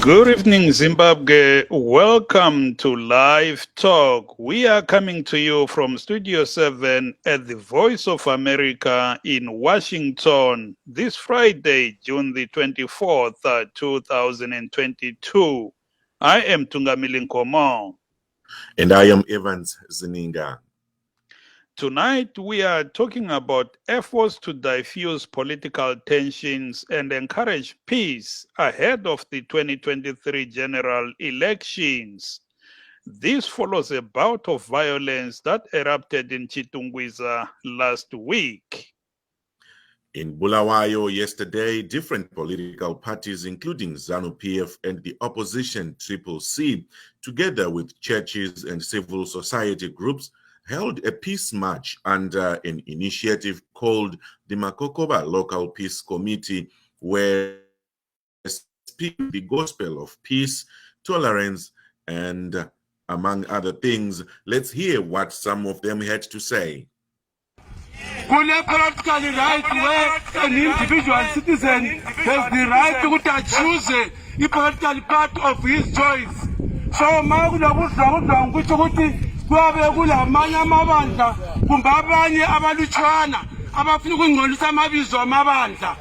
Good evening, Zimbabwe. Welcome to Live Talk. We are coming to you from Studio 7 at the Voice of America in Washington this Friday, June the 24th, 2022. I am Tungamili Nkomo. And I am Evans Zininga. Tonight, we are talking about efforts to diffuse political tensions and encourage peace ahead of the 2023 general elections. This follows a bout of violence that erupted in Chitungwiza last week. In Bulawayo yesterday, different political parties, including Zanu PF and the opposition CCC, together with churches and civil society groups, held a peace march under an initiative called the Makokoba Local Peace Committee, where speak the gospel of peace, tolerance, and among other things. Let's hear what some of them had to say. Political right where an individual citizen has the right to choose the political part of his choice. So kwabe kulamanye amabandla kumbe abanye abalutshwana abafuna ukungcolisa amabizo amabandla.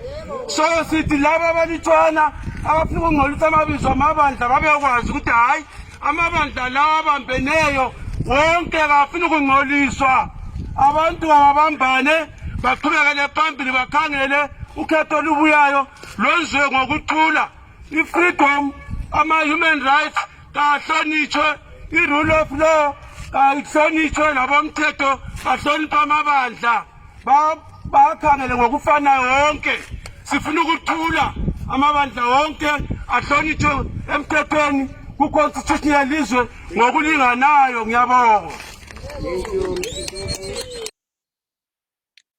So sithi laba abalutshwana abafuna ukungcolisa amabizo amabandla babekwazi ukuthi hayi amabandla lawa abambeneyo wonke bafuna ukungcoliswa. Abantu ababambane baqhubekele phambili bakhangele ukhetho olubuyayo lwenziwe ngokuthula. I-freedom, ama-human rights kahlonitshwe, i-rule of law kahlonitshwe, nabomthetho bahlonipha amabandla bakhangele ngokufanayo wonke. Sifuna ukuthula amabandla wonke ahlonitshwe emthethweni ku-constitution yelizwe ngokulinganayo. Ngiyabonga.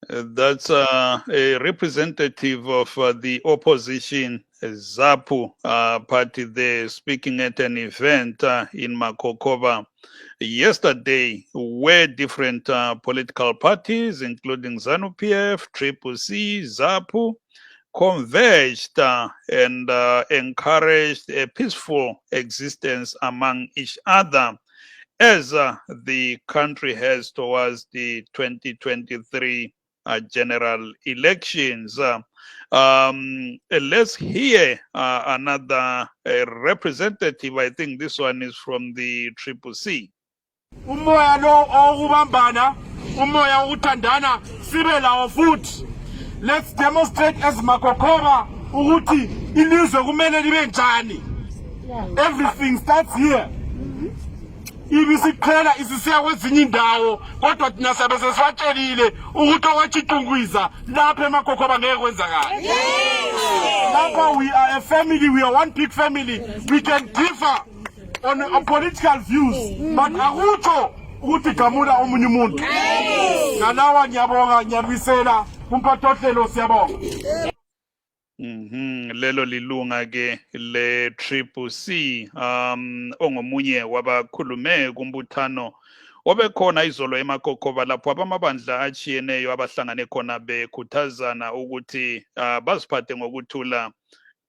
That's a representative of the opposition, ZAPU party there, speaking at an event in Makokoba yesterday, where different political parties, including Zanu PF, CCC, ZAPU, converged and encouraged a peaceful existence among each other as the country heads towards the 2023 general elections. Let's hear another representative. I think this one is from the CCC. Umoya lo okubambana, umoya uthandana sibe lawo futhi. Let's demonstrate as Makokoba ukuthi ilizwe kumele libe njani. Everything starts here. Ibisiqhela isisiya kwezinye indawo kodwa thina sabe sesiwatshelile ukuthi okwachitungwiza lapha eMakokoba ngeke kwenzakala. Lapha we are a family, we are one big family. We can differ on political views, but akutsho ukuthi gamula omunye umuntu. Ngalawa ngiyabonga, ngiyabisela umphathohlelo, siyabonga. Lelo lilunga ke le CCC ongomunye wabakhulume kumbuthano obekhona izolo eMakokoba lapho abamabandla achiyeneyo abahlangane khona bekhuthazana ukuthi baziphathe ngokuthula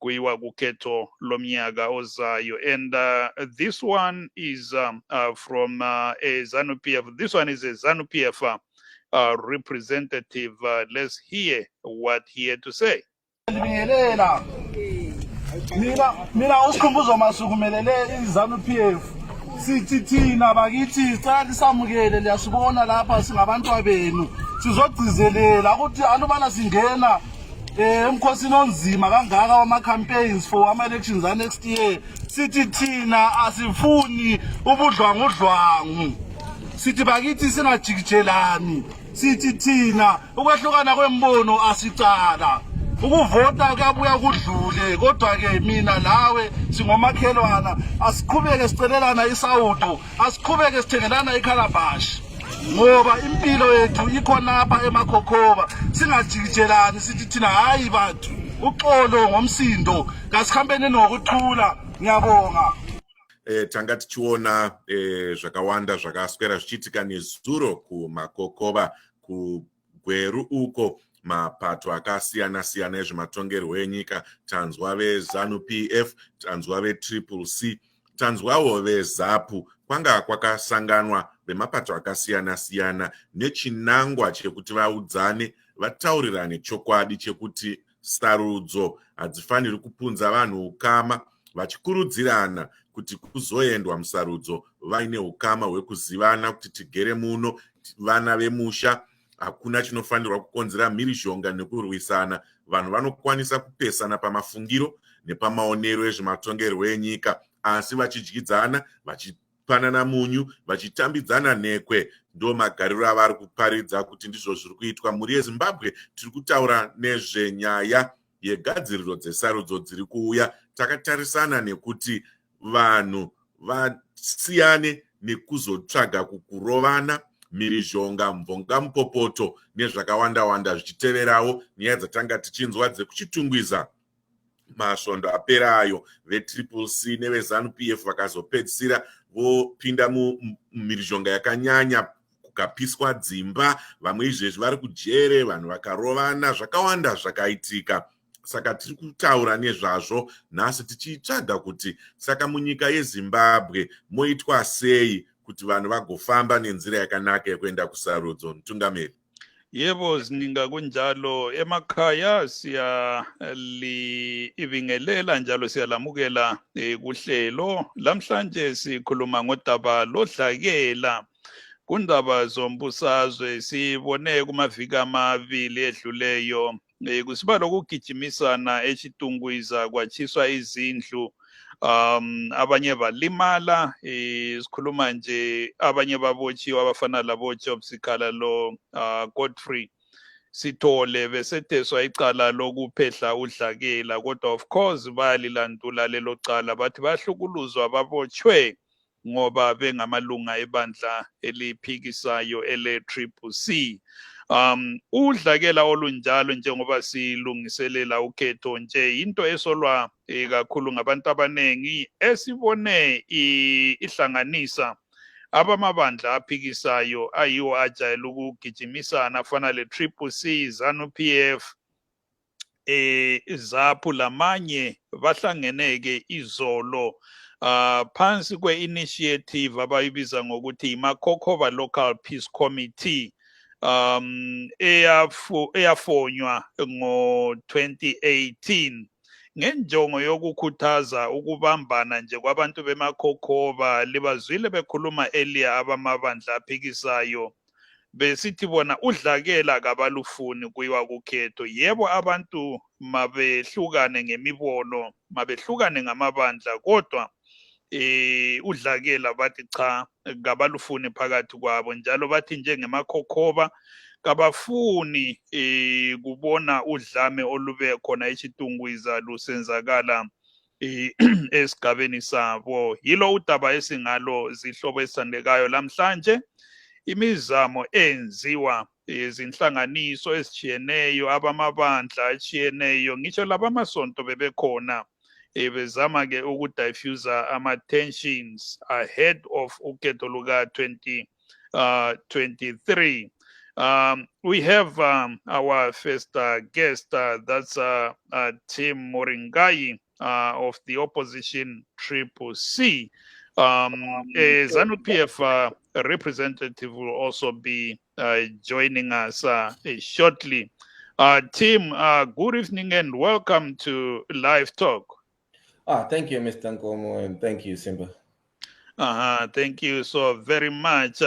kuyiwa kukhetho lomnyaka ozayo. And this one is from a Zanu PF. This one is a Zanu PF representative. Let's hear what he had to say. Mina usikhumbuzo masukumelele iZanu PF sithi thina bakithi sicela lisamukele, liyasibona lapha singabantu abenu sizogcizelela ukuthi alubana singena emkhosini onzima kangaka wama campaigns for ama elections next year. Sithi thina asifuni ubudlwangudlwangu, sithi bakithi singajikijelani, sithi thina ukwehlukana kwembono asicala. Ukuvota kuyabuya kudlule, kodwa ke mina nawe singomakhelwana asiqhubeke sicelelana isawudo, asiqhubeke sithengelana ikhalabashi ngoba impilo yethu ikhona lapha eMakokoba. Singajikijelani, sithi thina hayi bantu uxolo ngomsindo kasikhambeni nokuthula. Ngiyabonga. Tangati chiona zvakawanda zvakaswera zvichiitika nezuro kuMakokoba kugweru uko mapato akasiyana-siyana ezvematongerwo enyika. Tanzwa veZanu PF, tanzwa vetriple C, tanzwawo veZAPU. Kwanga kwakasanganwa vemapato akasiyana-siyana nechinangwa chekuti vaudzane, vataurirane chokwadi chekuti sarudzo hadzifaniri kupunza vanhu ukama, vachikurudzirana kuti kuzoendwa musarudzo vaine ukama hwekuzivana kuti tigere muno vana vemusha, hakuna chinofanirwa kukonzera mhirizhonga nekurwisana. Vanhu vanokwanisa kupesana pamafungiro nepamaonero ezvematongerwo enyika, asi vachidyidzana, vachipanana munyu, vachitambidzana nekwe. Ndo magariro avari kuparidza kuti ndizvo zviri kuitwa muri yeZimbabwe. Tiri kutaura nezvenyaya yegadziriro dzesarudzo dziri kuuya. Takatarisana nekuti vanhu vasiyane nekuzotsvaga kukurovana, mhirizhonga, mvonga mupopoto nezvakawanda-wanda zvichiteverawo nyaya dzatanga tichinzwa dzekuchitungwiza masvondo aperayo. Vetriple C neveZanu PF vakazopedzisira vopinda mumhirizhonga yakanyanya, kukapiswa dzimba, vamwe izvezvi vari kujere, vanhu vakarovana, zvakawanda zvakaitika. Saka tiri kutaura nezvazvo nhasi tichitsvaga kuti saka munyika yeZimbabwe moitwa sei kuti vanhu vagofamba nenzira yakanaka yekuenda kusarudzo. Mutungamiri. Yebo, zininga kunjalo. Emakhaya siyalibingelela njalo siyalamukela kuhlelo. Lamhlanje sikhuluma ngodaba lodlakela kundaba zombusazwe. Sibone kumaviki amabili edluleyo kusibalo kugijimisana echitungwiza kwatshiswa izindlu, abanye balimala, sikhuluma nje abanye babotshiwa abafana labo Job Sikhala lo Godfrey Sithole beseteswa icala lokuphehla udlakela, kodwa of course bayalilandula lelo cala, bathi bahlukuluzwa babotshwe ngoba bengamalunga ebandla eliphikisayo ele-Triple C. Udlakela olunjalo njengoba silungiselela ukhetho nje into esolwa kakhulu ngabantu abanengi, esibone ihlanganisa abamabandla aphikisayo ayiwo ajayele ukugijimisana afana le-Triple C, Zanu PF, ZAPU lamanye bahlangeneke izolo phansi kwe-initiative abayibiza ngokuthi iMakokoba Local Peace Committee, eyafonywa ngo-2018 ngenjongo yokukhuthaza ukubambana nje kwabantu beMakokoba. Libazwile bekhuluma earlier abamabandla aphikisayo besithi bona udlakela kabalufuni kuyiwa kukhetho. Yebo, abantu mabehlukane ngemibono, mabehlukane ngamabandla, kodwa udlakela bathi cha kabalufuni phakathi kwabo, njalo bathi njengemaKhokoba kabafuni kubona udlame olube khona echitungwiza lusenzakala esigabeni sabo. Yilo udaba esingalo zihlobo esithandekayo lamhlanje, imizamo enziwa izinhlanganiso ezitshiyeneyo, abamabandla atshiyeneyo, ngisho labamasonto bebekhona bezama ke ukudiffusa ama-tensions ahead of ukhetho luka 2023. We have our first guest, that's Team Muringai of the opposition Triple C. Zanu PF representative will also be joining us shortly. Team, good evening and welcome to Live Talk. Thank you, Mr. Nkomo, and thank you, Simba. Thank you so very much.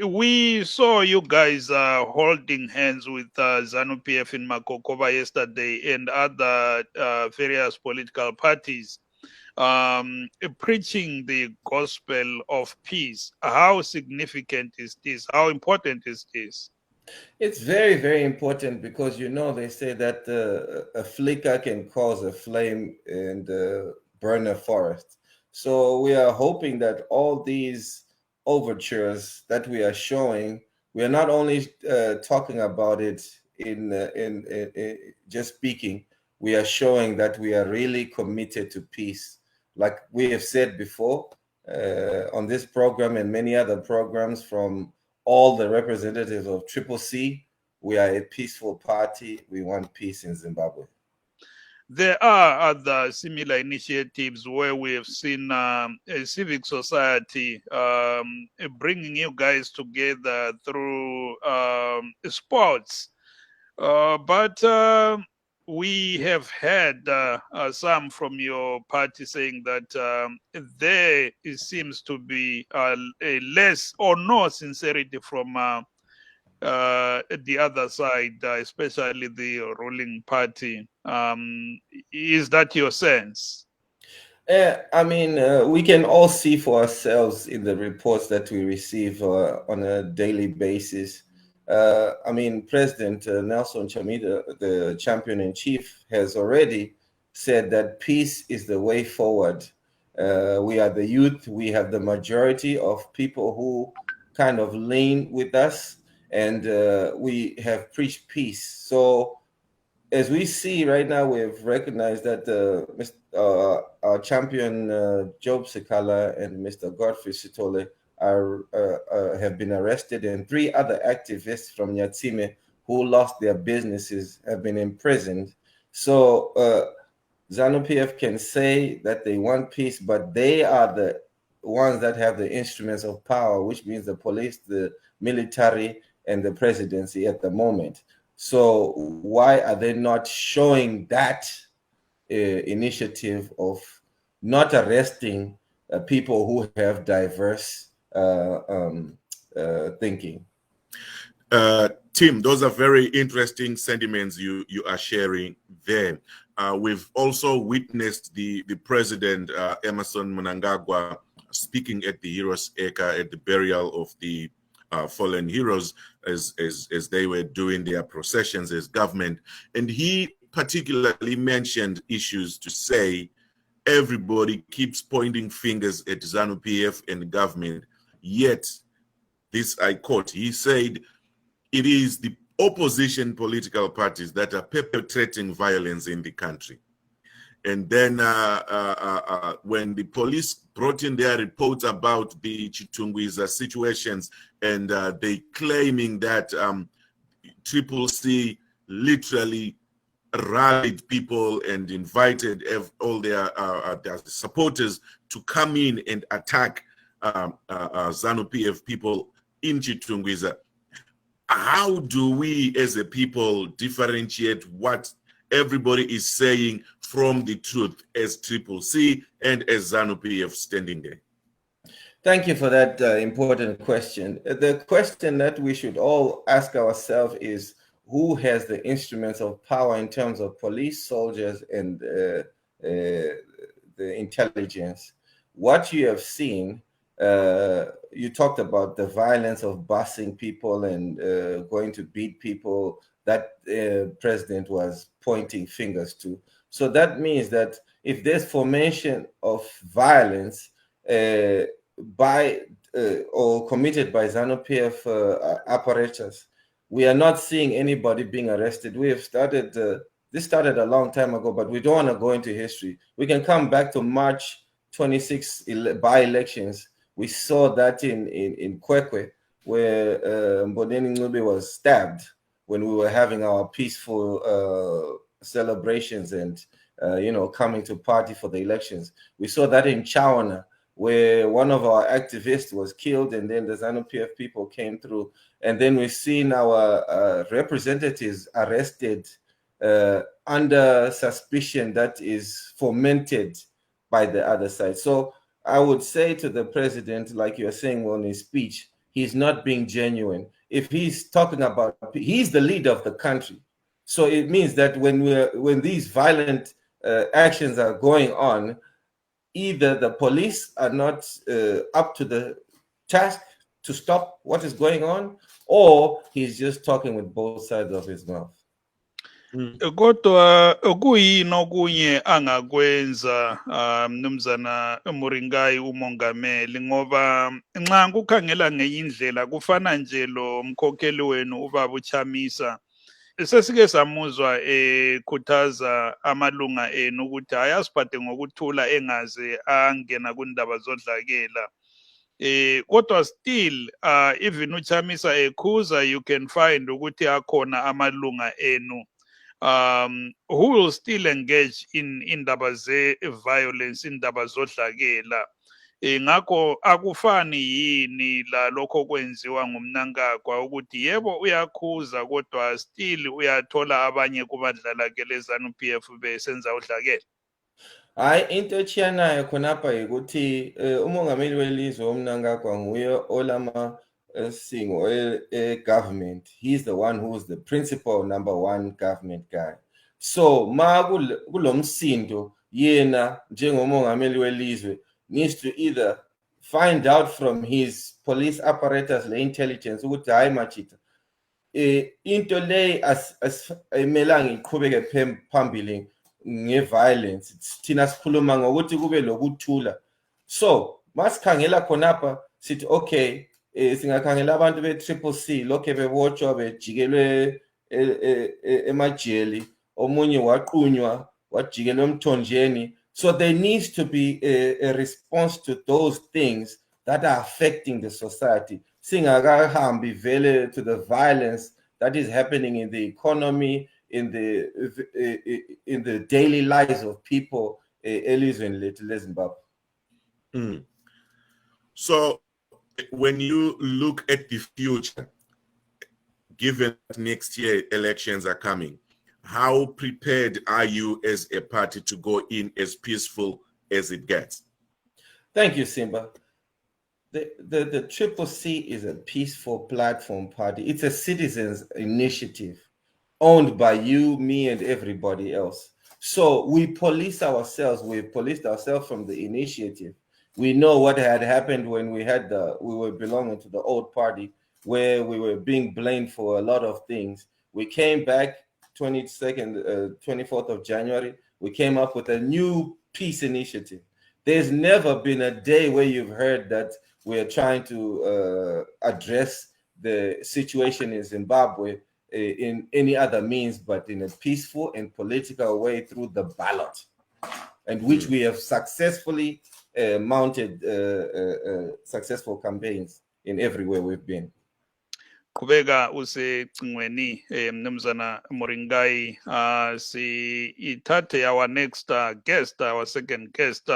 We saw you guys holding hands with Zanu PF in Makokoba yesterday and other various political parties, preaching the gospel of peace. How significant is this? How important is this? It's very, very important because, you know, they say that a flicker can cause a flame and burn a forest. So we are hoping that all these overtures that we are showing, we are not only talking about it in just speaking, we are showing that we are really committed to peace. Like we have said before on this program and many other programs, from all the representatives of Triple C, we are a peaceful party. We want peace in Zimbabwe. There are other similar initiatives where we have seen a civic society bringing you guys together through sports. But we have had some from your party saying that there seems to be a less or no sincerity from the other side, especially the ruling party. Is that your sense? I mean, we can all see for ourselves in the reports that we receive on a daily basis. I mean, President Nelson Chamisa, the champion-in-chief, has already said that peace is the way forward. We are the youth. We have the majority of people who kind of lean with us, and we have preached peace. So as we see right now, we've recognized that our champion Job Sekala and Mr. Godfrey Sitole have been arrested, and 3 other activists from Nyatsime who lost their businesses have been imprisoned. So Zanu PF can say that they want peace, but they are the ones that have the instruments of power, which means the police, the military, and the presidency at the moment. So why are they not showing that initiative of not arresting people who have diverse thinking? Tim, those are very interesting sentiments you are sharing there. We've also witnessed the president, Emerson Mnangagwa, speaking at the Heroes Acre at the burial of the fallen heroes as they were doing their processions as government. And he particularly mentioned issues to say everybody keeps pointing fingers at Zanu PF and government. Yet, this I quote, he said, it is the opposition political parties that are perpetrating violence in the country. And then when the police brought in their reports about the Chitungwiza situations, and they claiming that Triple C literally rallied people and invited all their supporters to come in and attack Zanu PF people in Chitungwiza. How do we as a people differentiate what everybody is saying from the truth as Triple C and as Zanu PF standing there? Thank you for that important question. The question that we should all ask ourselves is, who has the instruments of power in terms of police, soldiers, and the intelligence? What you have seen, you talked about the violence of busing people and going to beat people that president was pointing fingers to. So that means that if there's formation of violence by or committed by Zanu PF apparatus, we are not seeing anybody being arrested. We have started, this started a long time ago, but we don't want to go into history. We can come back to March 26 by-elections. We saw that in Kwekwe, where Mboneni Ncube was stabbed when we were having our peaceful celebrations and, coming to party for the elections. We saw that in Chawana, where one of our activists was killed, and then the Zanu PF people came through. And then we've seen our representatives arrested under suspicion that is fomented by the other side. So I would say to the president, like you're saying on his speech, he's not being genuine. If he's talking about, he's the leader of the country. So it means that when these violent actions are going on, either the police are not up to the task to stop what is going on, or he's just talking with both sides of his mouth. Kodwa kuyini okunye angakwenza mnumzana Muringai umongameli, ngoba nxa kukhangela ngenye indlela kufana nje lo mkhokheli wenu ubaba uChamisa sesike samuzwa ekhuthaza amalunga enu ukuthi ayasiphathe ngokuthula engaze angena kundaba zodlakela. kodwa still even uchamisa ekhuza you can find ukuthi akhona amalunga enu who will still engage in indaba ze-violence, indaba zodlakela. Ngakho akufani yini la lokho kwenziwa ngumnankagwa ukuthi yebo uyakhuza kodwa still uyathola abanye kubadlala ke lezanu PF besenza udlakela? Hayi, into echiyanayo khonapha ukuthi umongameli welizwe womnankagwa nguye olama singo government. He's the one who's the principal #1 government guy. So ma kulomsindo yena njengomongameli welizwe needs to either find out from his police apparatus, the intelligence, ukuthi hayi machita into le ayimelanga iqhubeke phambili nge-violence. Thina sikhuluma ngokuthi kube lokuthula. So masikhangela khonapha sithi okay, singakhangela abantu be-CCC lokhe bewatchwa bejikelwe emajeli, omunye waqunywa wajikelwe emthonjeni. So there needs to be a response to those things that are affecting the society. Singakahambi vele to the violence that is happening in the economy, in the daily lives of people elizweni lethu leZimbabwe. So when you look at the future, given that next year elections are coming, how prepared are you as a party to go in as peaceful as it gets? Thank you, Simba. The CCC is a peaceful platform party. It's a citizens' initiative owned by you, me, and everybody else. So we police ourselves. We policed ourselves from the initiative. We know what had happened when we were belonging to the old party, where we were being blamed for a lot of things. We came back 24th of January. We came up with a new peace initiative. There's never been a day where you've heard that we're trying to address the situation in Zimbabwe in any other means but in a peaceful and political way through the ballot, and which we have successfully mounted successful campaigns in everywhere we've been. Kubega usecingweni mnumzana Muringai, si itate our next guest, our second guest,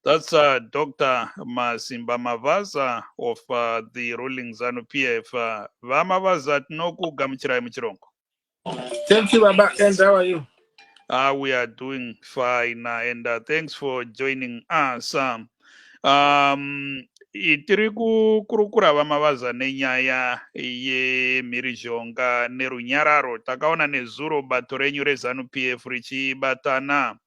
that's Dr. Masimba Mavaza of the ruling Zanu PF. Mavaza tinoku gamchira mchirongo. Thank you, Baba. And how are you? We are doing fine, and thanks for joining us. Itiri kurukura Mavaza nenyaya ye mirijonga nerunyararo takaona nezuro bato renyu rezanu PF richibatana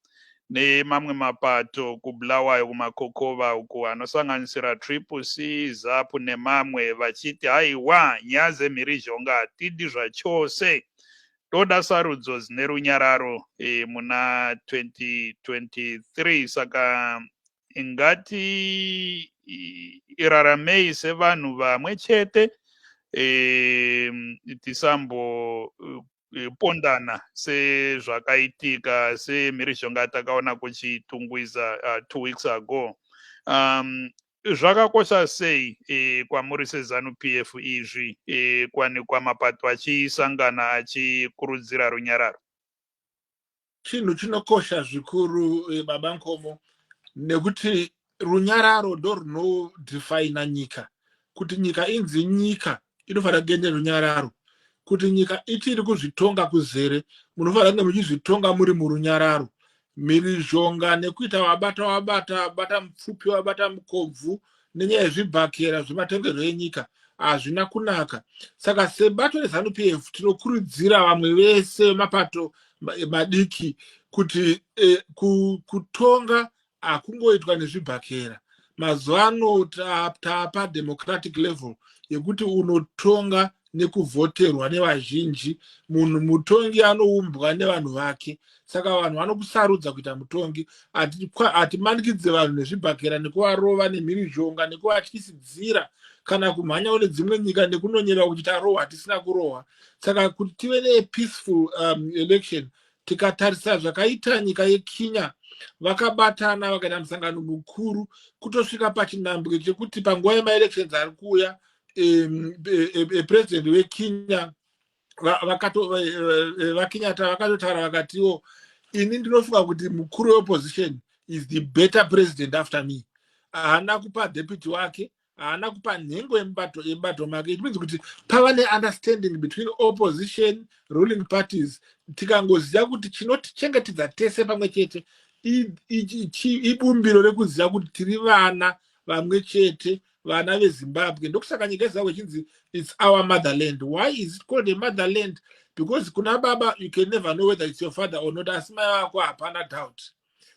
ne mamwe mapato ku Bulawayo kumakokova uku anosanganisira CCC, ZAPU nemamwe vachiti haiwa nyaze mirijonga tidi zvachose toda sarudzo dzine runyararo muna 2023. Saka ingati iraramei sevanhu vamwe chete tisambo pondana sezvakaitika semhirizhonga takaona kuchitungwiza 2 weeks ago. Zvakakosha sei kwamuri seZanu PF izvi kwanikwa mapato achisangana achikurudzira runyararo? Chinhu chinokosha zvikuru Baba Nkomo, nekuti runyararo ndo runodefina nyika. Kuti nyika inzi nyika inofanira kuenda runyararo. Kuti nyika ichiri kuzvitonga kuzere, munofanira kunge muchizvitonga muri murunyararo. Mhirizhonga nekuita wabata mupfupi, wabata mukobvu nenyaya yezvibhakera zvematongerwo enyika hazvina kunaka. Saka sebato reZanu PF tinokurudzira vamwe vese mapato madiki kuti kutonga hakungoitwa nezvibhakera. Mazuva ano tapa democratic level yekuti unotonga nekuvhoterwa nevazhinji. Munhu mutongi anoumbwa nevanhu vake. Saka vanhu vanokusarudza kuita mutongi. Hatimanikidze vanhu nezvibhakera nekuvarova nemhirizhonga nekuvatyisidzira kana kumhanya kune dzimwe nyika nekunonyera kuti tarohwa tisina kurohwa. Saka kuti tive ne peaceful election tikatarisa zvakaita nyika yeKenya vakabatana vakaita musangano mukuru kutosvika pachinhambwe chekuti panguva yemaelections ari kuuya president weKenya vaKenyatta vakatotaura vakatiwo ini ndinofunga kuti mukuru weopposition is the better president after me. Haana kupa deputy wake, haana kupa nhengo yemubato make. It means kuti pava ne-understanding between opposition ruling parties. Tikangoziva kuti chinotichengetedza tese pamwe chete ibumbiro rekuziva kuti tiri vana vamwe chete, vana veZimbabwe. Ndokusaka nyika yeZimbabwe chinzi it's our motherland. Why is it called a motherland? Because kuna baba, you can never know whether it's your father or not. Asi mai vako hapana doubt.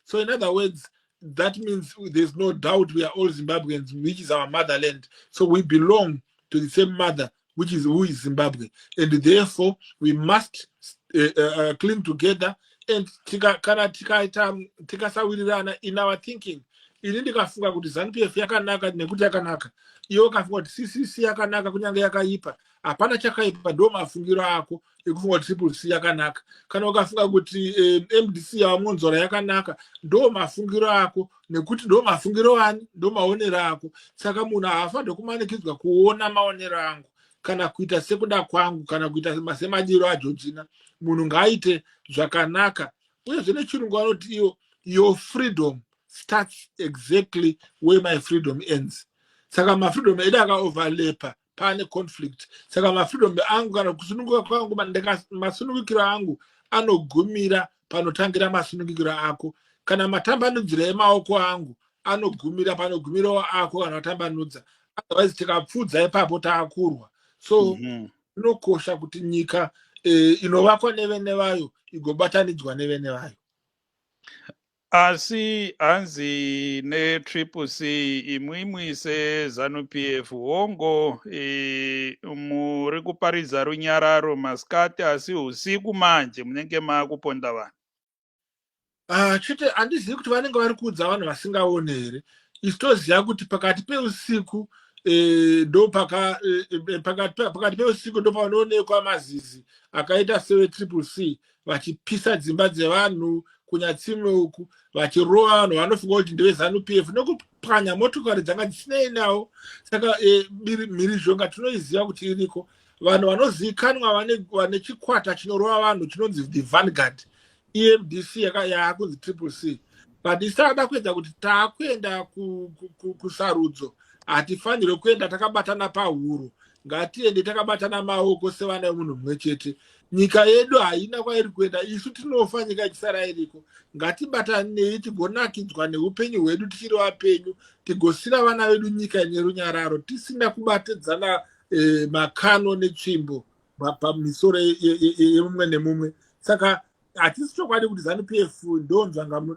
So in other words, that means there's no doubt we are all Zimbabweans, which is our motherland. So we belong to the same mother, who is Zimbabwe. And therefore, we must cling together and tikasawirirana in our thinking. Ini ndikafunga kuti Zanu PF yakanaka nekuti yakanaka. Iwo kafunga kuti CCC yakanaka kunyange yakaipa. Hapana chakaipa, ndo mafungiro ako ekufunga kuti Triple C yakanaka. Kana ukafunga kuti MDC yawamonzora yakanaka, ndo mafungiro ako nekuti ndo mafungiro wani, ndo maonero ako. Saka munhu haafanirwi kumanikidzwa kuona maonero angu kana kuita sekuda kwangu kana kuita semadiro aJochina. Munhu ngaaite zvakanaka. Uye zvine chirungu vanoti your freedom starts exactly where my freedom ends. Saka my freedom edu akaoverlapa pane conflict. Saka my freedom angu kana kusununguka kwangu masunungukiro angu anogumira panotangira masunungukiro ako. Kana matambanudziro emaoko angu anogumira panogumirawo ako kana matambanudza. Otherwise tikapfudza ipapo taakurwa. So inokosha kuti nyika inovakwa nevene vayo igobatanidzwa nevene vayo. Asi hanzi ne-Triple C imwimwi seZanu PF hongo muri kuparidza runyararo masikati asi usiku manje munenge maakuponda vanhu. Chete handizivi kuti vanenge vari kuudza vanhu vasingaoni here. Isitoziva kuti pakati peusiku ndo pakati peusiku ndo panoonekwa mazizi akaita sewe-Triple C vachipisa dzimba dzevanhu kunyatsimwe uku vachirova vanhu vanofunga kuti ndeveZanu PF nokupwanya motokari dzanga dzisinei nawo. Saka mhirizhonga tinoiziva kuti iriko. Vanhu vanozivikanwa vane chikwata chinorova vanhu chinonzi the Vanguard EMDC yaakunzi Triple C. But isada kuedza kuti taakuenda kusarudzo, hatifanirwe kuenda takabatana pahuro. Ngatiende takabatana maoko sevana vemunhu mumwe chete. Nyika yedu haina kwairi kuenda, isu tinofa nyika ichisara iriko. Ngatibatanei tigonakidzwa neupenyu hwedu tichiri vapenyu, tigosira vana vedu nyika ine runyararo, tisina kubatidzana makano netsvimbo pamisoro yemumwe nemumwe. Saka hatisi chokwadi kuti Zanu PF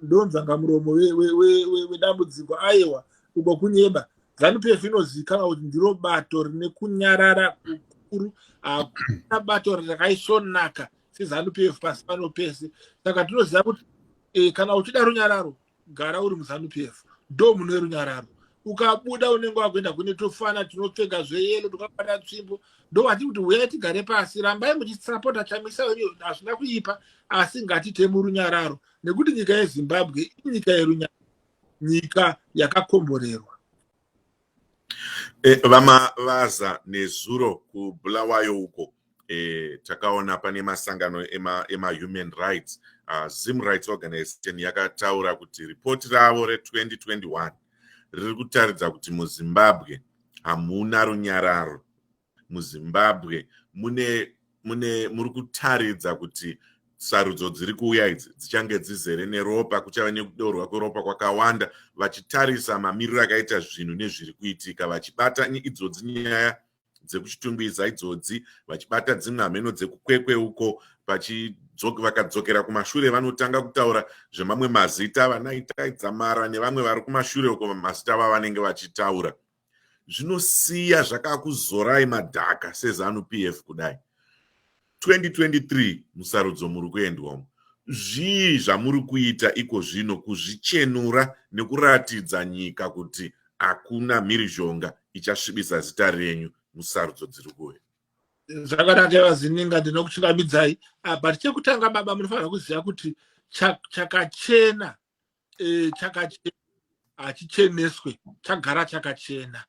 ndonzvangamuromo wedambudziko aiwa uko kunyeba. Zanu PF inozivikanwa kuti ndiro bato rine kunyarara kukuru, hakuna bato rakaisvonaka seZanu PF pasi pano pese. Saka tinoziva kuti kana uchida runyararo gara uri muZanu PF, ndo mune runyararo. Ukabuda unenge wakuenda kune tofana tinopfeka zveyelo tukabata tsvimbo, ndo vati kuti uyai tigare pasi, rambai muchisapota chamisa wenyu, hazvina kuipa, asi ngatite murunyararo nekuti nyika yeZimbabwe inyika yerunyararo, nyika yakakomborerwa. Vamavaza nezuro kuBulawayo uko takaona pane masangano ema-human rights, Zim Rights Organization yakataura kuti ripoti ravo re-2021 riri kutaridza kuti muZimbabwe hamuna runyararo. MuZimbabwe muri kutaridza kuti sarudzo dziri kuuya idzi dzichange dzizere neropa, kuchava nekudorwa kweropa kwakawanda, vachitarisa mamiriro akaita zvinhu nezviri kuitika, vachibata idzodzi nyaya dzekuchitungwiza idzodzi, vachibata dzimwe hameno dzekukwekwe uko, vakadzokera kumashure vanotanga kutaura zvemamwe mazita vanaita Dzamara nevamwe vari kumashure uko mazita ava vanenge vachitaura. Zvinosiya zvakakuzorai madhaka seZanu PF kudai. 2023 musarudzo muri kuendwamo. Zvii zvamuri kuita iko zvino kuzvichenura nekuratidza nyika kuti hakuna mhirizhonga ichasvibisa zita renyu musarudzo dziri kuuya? Zvakanaka vazininga ndinokuchingamidzai. But chekutanga baba munofanira kuziva kuti chakachena hachicheneswe, chagara chakachena.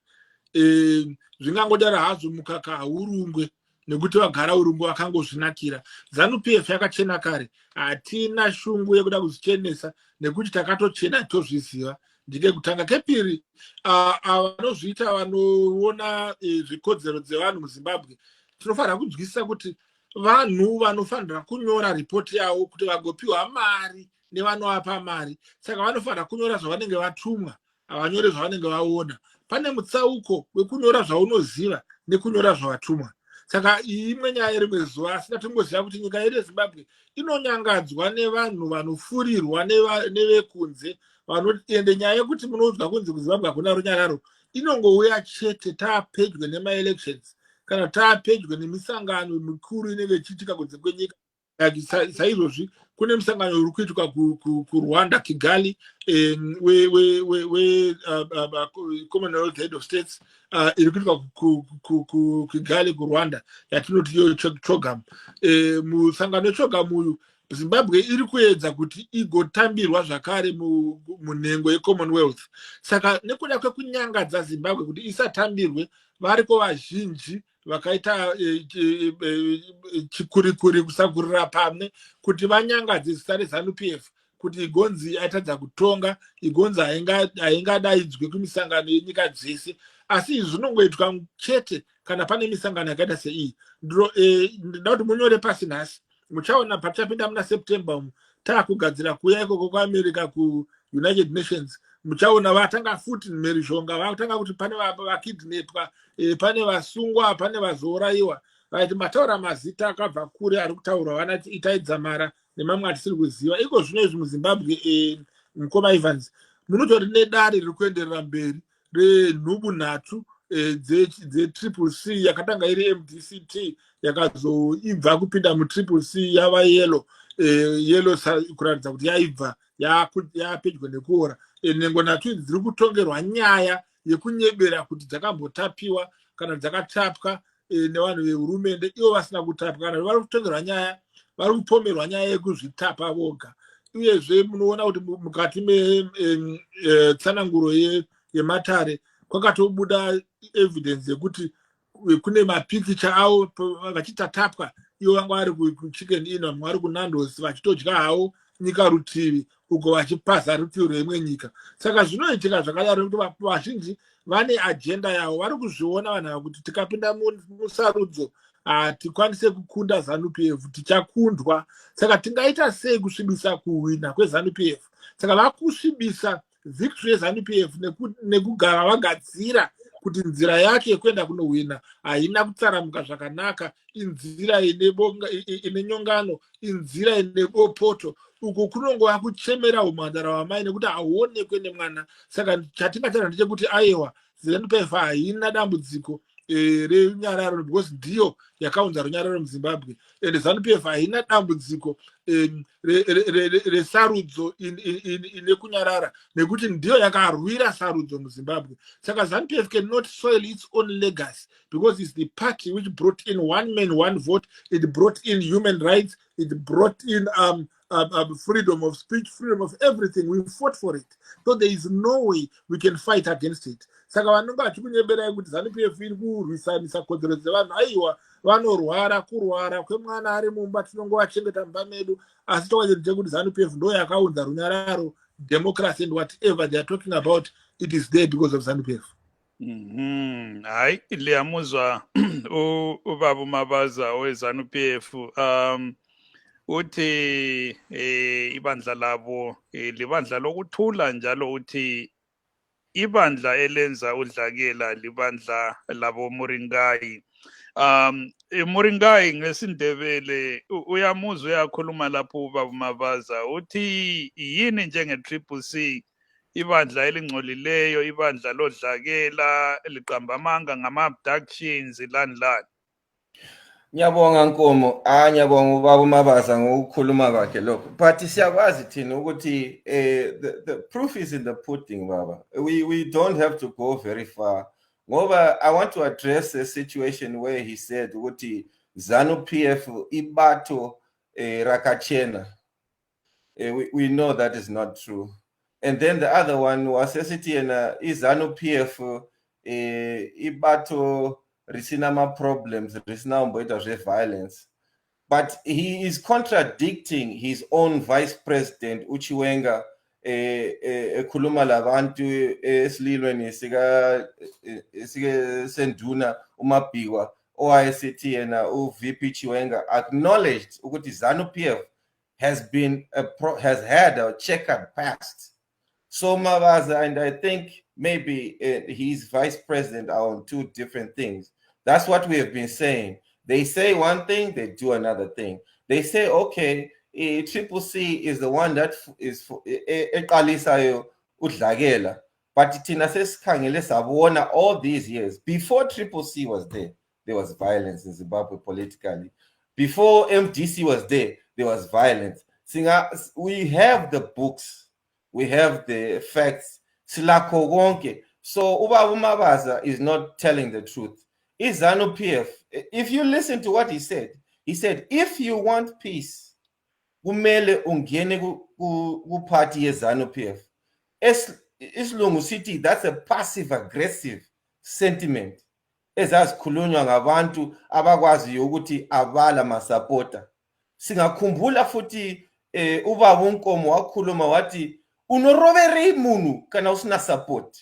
Zvingangodaro hazvo mukaka haurungwe nekuti vagara urungu vakangozvinakira. Zanu PF yakachena kare, hatina shungu yekuda kuzvichenesa nekuti takatochena tozviziva. Ndike kutanga. Kepiri, vanozviita vanoona zvikodzero dzevanhu muZimbabwe, tinofanira kunzwisisa kuti vanhu vanofanira kunyora ripoti yavo kuti vagopiwa mari nevanovapa mari. Saka vanofanira kunyora zvavanenge vatumwa, havanyore zvavanenge vaona. Pane mutsauko wekunyora zvaunoziva nekunyora zvavatumwa. Saka imwe nyaya rimwe zuva asina tingoziva kuti nyika yedu yeZimbabwe inonyangadzwa nevanhu vanofurirwa nevekunze, ende nyaya yekuti munonzwa kunzi kuZimbabwe hakuna runyararo inongouya chete taapedyo nemaelections kana taapedyo nemisangano mikuru inenge ichiitika kunze kwenyika. Saizvozvi kune musangano uri kuitwa kuRwanda, Kigali, Commonwealth Head of States iri kuitwa kuKigali kuRwanda yatinoti CHOGAM. Musangano weCHOGAM uyu Zimbabwe iri kuedza kuti igotambirwa zvakare munhengo yeCommonwealth. Saka nekuda kwekunyangadza Zimbabwe kuti isatambirwe, variko vazhinji vakaita chikurikuri kusagurira pamwe kuti vanyangadze zita reZanu PF kuti igonzi aitadza kutonga, igonzi haingadaidzwe kumisangano yenyika dzese. Asi zvinongoitwa chete kana pane misangano yakaita sei. Ndoda kuti munyore pasi nhasi, muchaona patichapinda muna September taakugadzira kuya ikoko kuAmerica kuUnited Nations, muchaona vatanga futi mherishonga, vatanga kuti pane vakidnepwa, pane vasungwa, pane vazouraiwa. Vaiti mataura mazita akabva kure ari kutaurwa, vanati itai dzamara nemamwe atisiri kuziva. Iko zvino izvi muZimbabwe, mukoma Evans, munotori nedare riri kuenderera mberi renhubu nhatu dzeCCC yakatanga iri MDCT yakazoibva kupinda muCCC yava yellow kuratidza kuti yaibva yapedyo nekuora. Nhengo nhatu idzi dziri kutongerwa nyaya yekunyebera kuti dzakambotapiwa kana dzakatapwa nevanhu vehurumende, ivo vasina kutapwa. Kana vari kutongerwa nyaya, vari kupomerwa nyaya yekuzvitapa voga. Uyezve munoona kuti mukati metsananguro yematare kwakatobuda evidence yekuti kune mapikicha avo vachitatapwa, ivo vanga vari kuchicken inn, vamwe vari kuNandos vachitodya havo nyika rutivi uko vachipaza rutivi rwemwe nyika. Saka zvinoitika zvakadaro kuti vazhinji vane agenda yavo, vari kuzviona vanhu ava kuti tikapinda musarudzo hatikwanise kukunda Zanu PF, tichakundwa. Saka tingaita sei kusvibisa kuhwina kweZanu PF? Saka vakusvibisa victory yeZanu PF nekugara vagadzira kuti nzira yake yekuenda kunohwina haina kutsaramuka zvakanaka, inzira ine nyongano, inzira ine bopoto. Uko kunongova kuchemera umhandara wamai nekuti hauonekwe nemwana. Saka chatingataura ndechekuti aiwa, Zanu PF haina dambudziko rerunyararo because ndiyo yakaunza runyararo muZimbabwe, ende Zanu PF haina dambudziko resarudzo ine kunyarara nekuti ndiyo yakarwira sarudzo muZimbabwe. Saka Zanu PF cannot soil its own legacy because it's the party which brought in one man, one vote. It brought in human rights. It brought in freedom of speech, freedom of everything. We fought for it. So there is no way we can fight against it. Saka vanonga vachikunyebera kuti Zanu PF iri kurwisanisa kodzero dzevanhu, aiwa vanorwara kurwara kwemwana ari mumba tinongovachengeta mumba medu. Asi tokwachete kuti Zanu PF ndo yakaunza runyararo, democracy and whatever they are talking about, it is there because of Zanu PF. Hayi, liyamuzwa ubaba Mavaza weZanu PF. Uthi ibandla labo libandla lokuthula, njalo uthi ibandla elenza udlakela libandla labo Muringai. Muringai ngesindebele uyamuzwa uyakhuluma lapho ubaba Mavaza, uthi yini njenge-CCC ibandla elingcolileyo, ibandla lodlakela liqamba amanga ngama-abductions lani. Ngiyabonga Nkomo, ngiyabonga ubaba Mavaza ngokukhuluma kwakhe lokho. But siyakwazi thina ukuthi the proof is in the pudding, baba. We don't have to go very far Ngoba, I want to address a situation where he said, "Uti Zanu PF ibato rakachena." We know that is not true. And then the other one was SCTN Zanu PF ibato risinama problems, risina violence. But he is contradicting his own vice president, Uchiwenga, ekhuluma labantu esililweni sika senduna uMabhikwa owayesithi yena uVP Chiwenga acknowledged ukuthi Zanu PF has had a checkered past. So Mavaza, and I think maybe his vice president are on two different things. That's what we have been saying. They say one thing, they do another thing. They say, okay, Triple C is the one that is eqalisayo udlakela, but thina sesikhangele sabona all these years. Before Triple C was there was violence in Zimbabwe politically. Before MDC was there was violence. We have the books, we have the facts. Silakho konke. So Ubaba Mavaza is not telling the truth. Zanu PF, if you listen to what he said, if you want peace, kumele ungene ku party yeZanu PF. Isilungu sithi that's a passive aggressive sentiment. Ezazikhulunywa ngabantu abakwaziyo ukuthi abala masupporter. Singakhumbula futhi ubaba uNkomo wakhuluma wathi unoroberi munu kana usina support.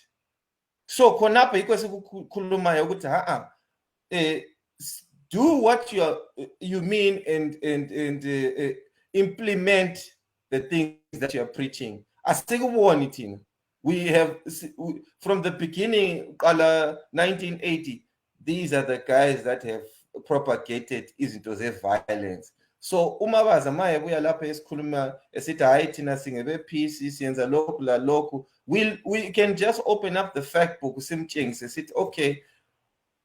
So khonapha yikho sikukhuluma ukuthi do what you mean and implement the things that you are preaching. Asikuboni thina. We have from the beginning, 1980, these are the guys that have propagated izinto ze-violence. So uMavaza maye buya lapha esikhuluma esithi hayi thina singebe peace siyenza lokhu la lokhu, we can just open up the fact book simtshengise sithi okay,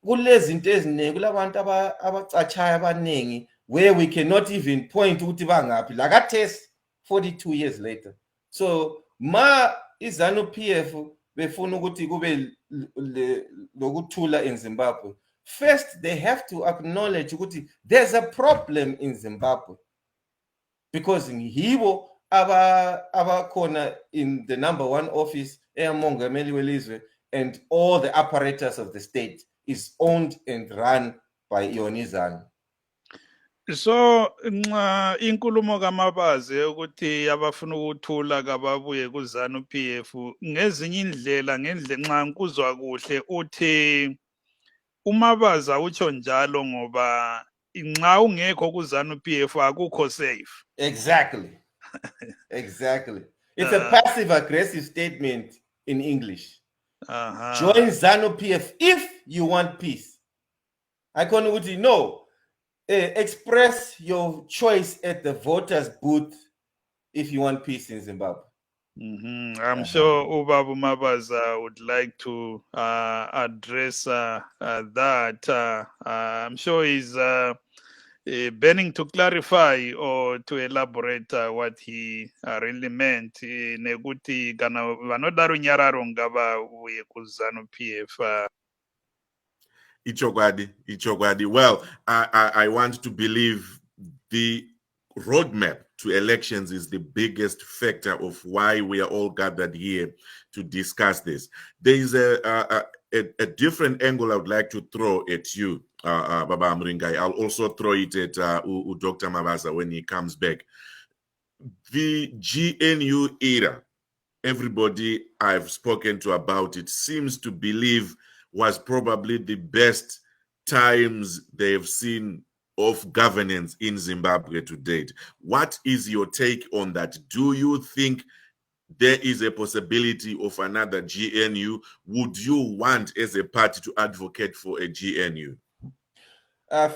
kulezinto eziningi kulabantu abacachaya abaningi where we cannot even point ukuthi bangaphi lakathesi 42 years later. So iZanu PF befuna ukuthi kube lokuthula in Zimbabwe. First, they have to acknowledge ukuthi there's a problem in Zimbabwe, because Hibo abakhona in the #1 office eyamongameli welizwe, and all the apparatus of the state is owned and run by Zanu. So nxa inkulumo kaMabaze ukuthi abafuna ukuthula kababuye kuZanu PF ngezinye indlela nxa nkuzwa kuhle uthi uMabaza utsho njalo ngoba nxa ungekho kuZanu PF akukho safe. Exactly. Exactly. It's a passive aggressive statement in English. Join ZANU PF if you want peace. I can't no. Express your choice at the voters' booth if you want peace in Zimbabwe. I'm sure Ubaba Mavaza would like to address that. I'm sure he's burning to clarify or to elaborate what he really meant. Neguti kana vanodaro nyararo ngava uye kuZANU PF. Ichogwadi. Well, I want to believe the roadmap to elections is the biggest factor of why we are all gathered here to discuss this. There is a different angle I would like to throw at you, Baba Muringai. I'll also throw it at Dr. Mavaza when he comes back. The GNU era, everybody I've spoken to about it seems to believe was probably the best times they've seen of governance in Zimbabwe to date. What is your take on that? Do you think there is a possibility of another GNU? Would you want as a party to advocate for a GNU?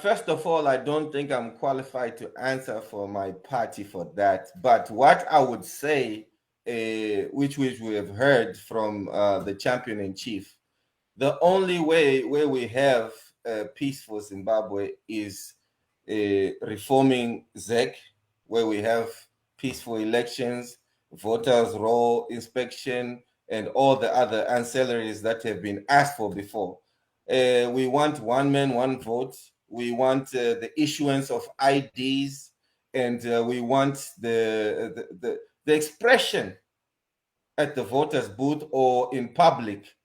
First of all, I don't think I'm qualified to answer for my party for that. But what I would say, which we have heard from the champion-in-chief, the only way where we have peaceful Zimbabwe is reforming ZEC, where we have peaceful elections, voters' roll inspection, and all the other ancillaries that have been asked for before. We want one man, one vote. We want the issuance of IDs, and we want the expression at the voters' booth or in public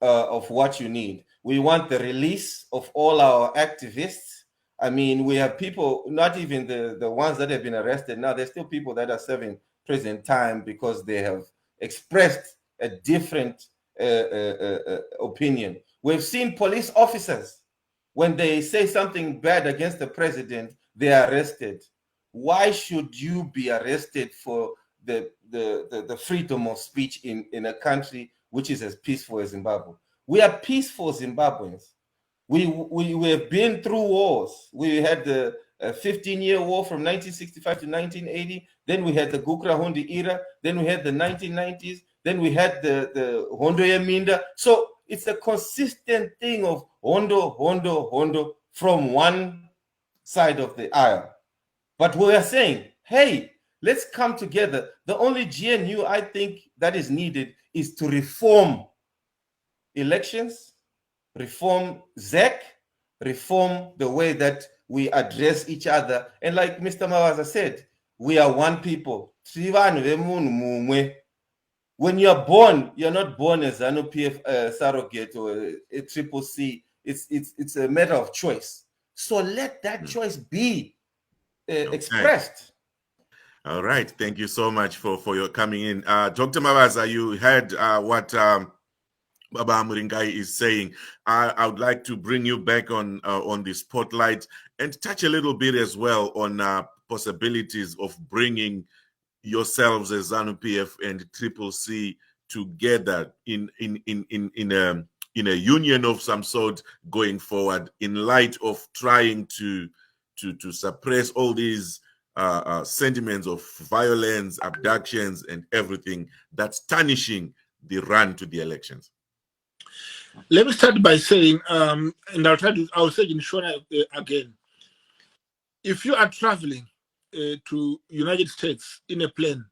of what you need. We want the release of all our activists. I mean, we have people, not even the ones that have been arrested now, there's still people that are serving prison time because they have expressed a different opinion. We've seen police officers, when they say something bad against the president, they are arrested. Why should you be arrested for the freedom of speech in a country which is as peaceful as Zimbabwe? We are peaceful Zimbabweans. We have been through wars. We had the 15-year war from 1965 to 1980. Then we had the Gukra Hundi era. Then we had the 1990s. Then we had the Hondo Yaminda. So it's a consistent thing of Hondo from one side of the aisle. But we are saying, hey, let's come together. The only GNU I think that is needed is to reform elections, reform ZEC, reform the way that we address each other. And like Mr. Mavaza said, we are one people. When you're born, you're not born as Zanu PF surrogate or a triple C. It's a matter of choice. So let that choice be expressed. All right. Thank you so much for your coming in. Dr. Mavaza, you heard what Baba Muringai is saying. I would like to bring you back on the spotlight and touch a little bit as well on possibilities of bringing yourselves as Zanu PF and Triple C together in a union of some sort going forward, in light of trying to suppress all these sentiments of violence, abductions, and everything that's tarnishing the run to the elections. Let me start by saying, and I'll say in Shona again. If you are traveling to United States in a plane,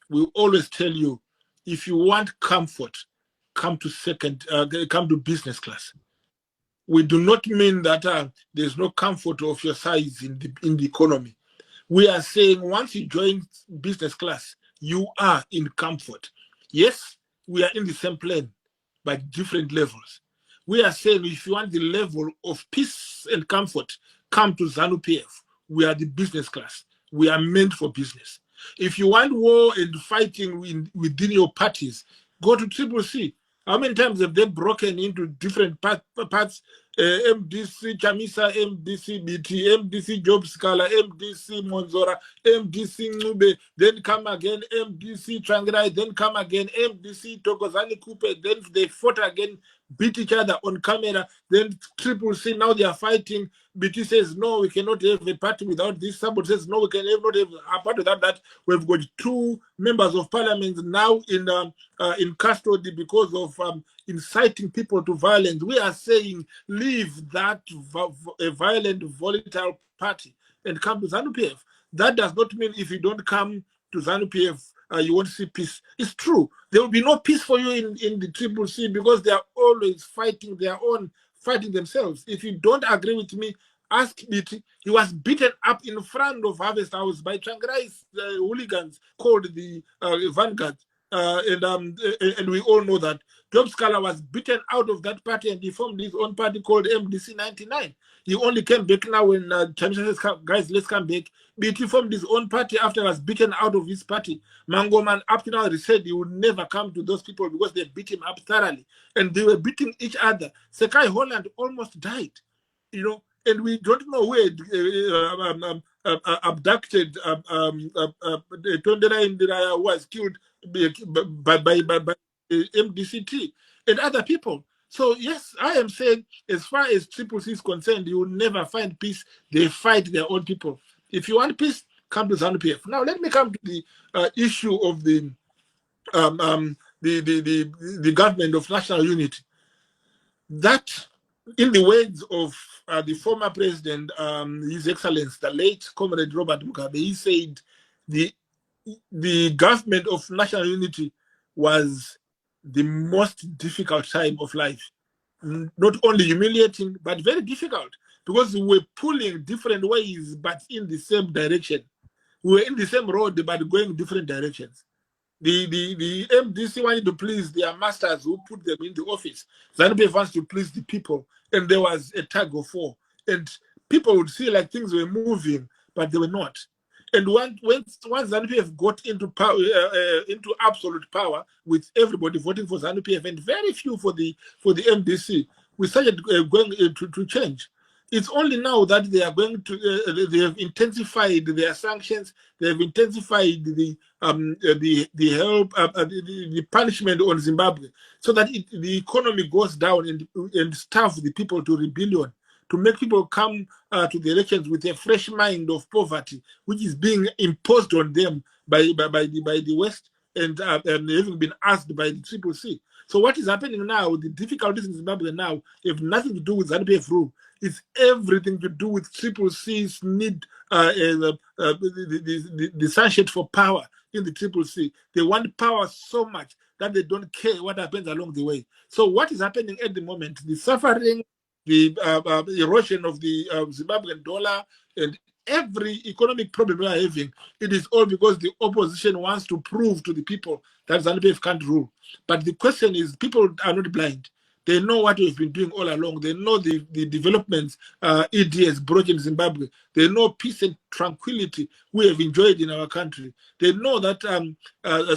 we always tell you, if you want comfort, come to business class. We do not mean that there's no comfort of your size in the economy. We are saying once you join business class, you are in comfort. Yes, we are in the same plane, but different levels. We are saying if you want the level of peace and comfort, come to Zanu PF. We are the business class. We are meant for business. If you want war and fighting within your parties, go to Triple C. How many times have they broken into different parts? MDC Chamisa, MDC BT, MDC Job Scala, MDC Monzora, MDC Nube, then come again, MDC Trangirai, then come again, MDC Tokozani Coupe, then they fought again, beat each other on camera, then Triple C, now they are fighting. BT says, no, we cannot have a party without this. Somebody says, no, we can not have a party without that. We've got 2 members of parliament now in custody because of inciting people to violence. We are saying, leave that violent, volatile party and come to Zanu PF. That does not mean if you don't come to Zanu PF, you won't see peace. It's true. There will be no peace for you in the Triple C because they are always fighting their own, fighting themselves. If you don't agree with me, ask BT. He was beaten up in front of Harvest House by Changirai's hooligans called the Vanguard. And we all know that. Job Scala was beaten out of that party and he formed his own party called MDC 99. He only came back now when Chamisa says, guys, let's come back. BT formed his own party after he was beaten out of his party. Mangoman up to now said he would never come to those people because they beat him up thoroughly. And they were beating each other. Sekai Holland almost died, you know, and we don't know where abducted Tondela Indira was killed by MDCT and other people. So yes, I am saying as far as Triple C is concerned, you will never find peace. They fight their own people. If you want peace, come to Zanu PF. Now let me come to the issue of the government of national unity. That, in the words of the former president, His Excellency, the late Comrade Robert Mugabe, he said the government of national unity was the most difficult time of life not only humiliating, but very difficult, because we were pulling different ways, but in the same direction. We were in the same road, but going different directions. The MDC wanted to please their masters who put them in the office. Zanu PF wants to please the people, and there was a tug of war. And people would see like things were moving, but they were not. And once Zanu PF got into power, into absolute power, with everybody voting for Zanu PF and very few for the MDC, we started going to change. It's only now that they are going to. They have intensified their sanctions. They have intensified the help, the punishment on Zimbabwe, so that the economy goes down and starve the people to rebellion, to make people come to the elections with a fresh mind of poverty, which is being imposed on them by the West and having been asked by the CCC. So what is happening now? The difficulties in Zimbabwe now have nothing to do with Zanu PF rule. It's everything to do with CCC's need, the sunshine for power in the CCC. They want power so much that they don't care what happens along the way. So what is happening at the moment? The suffering, the erosion of the Zimbabwean dollar, and every economic problem we are having, it is all because the opposition wants to prove to the people that Zanu PF can't rule. But the question is, people are not blind. They know what we've been doing all along. They know the developments ED has brought in Zimbabwe. They know peace and tranquility we have enjoyed in our country. They know that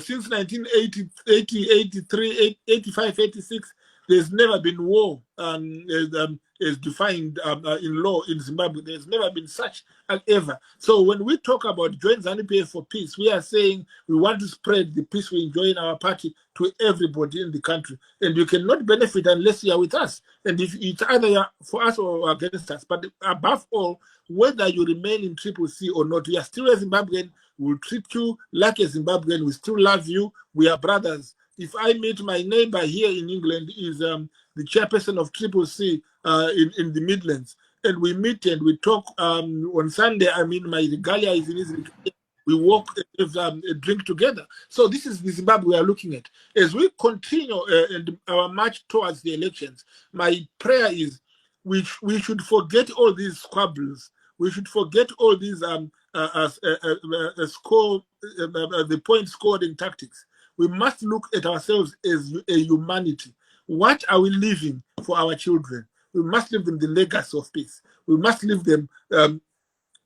since 1980, 83, 85, 86, there's never been war as defined in law in Zimbabwe. There's never been such as ever. So when we talk about join Zanu PF for peace, we are saying we want to spread the peace we enjoy in our party to everybody in the country. And you cannot benefit unless you are with us. And if it's either for us or against us. But above all, whether you remain in CCC or not, we are still a Zimbabwean. We'll treat you like a Zimbabwean. We still love you. We are brothers. If I meet my neighbor here in England, is the chairperson of CCC in the Midlands, and we meet and we talk on Sunday. I mean, my regalia is in Israel. We walk and have a drink together. So this is the Zimbabwe we are looking at. As we continue our march towards the elections, my prayer is we should forget all these squabbles. We should forget all these the point scored in tactics. We must look at ourselves as a humanity. What are we leaving for our children? We must leave them the legacy of peace. We must leave them the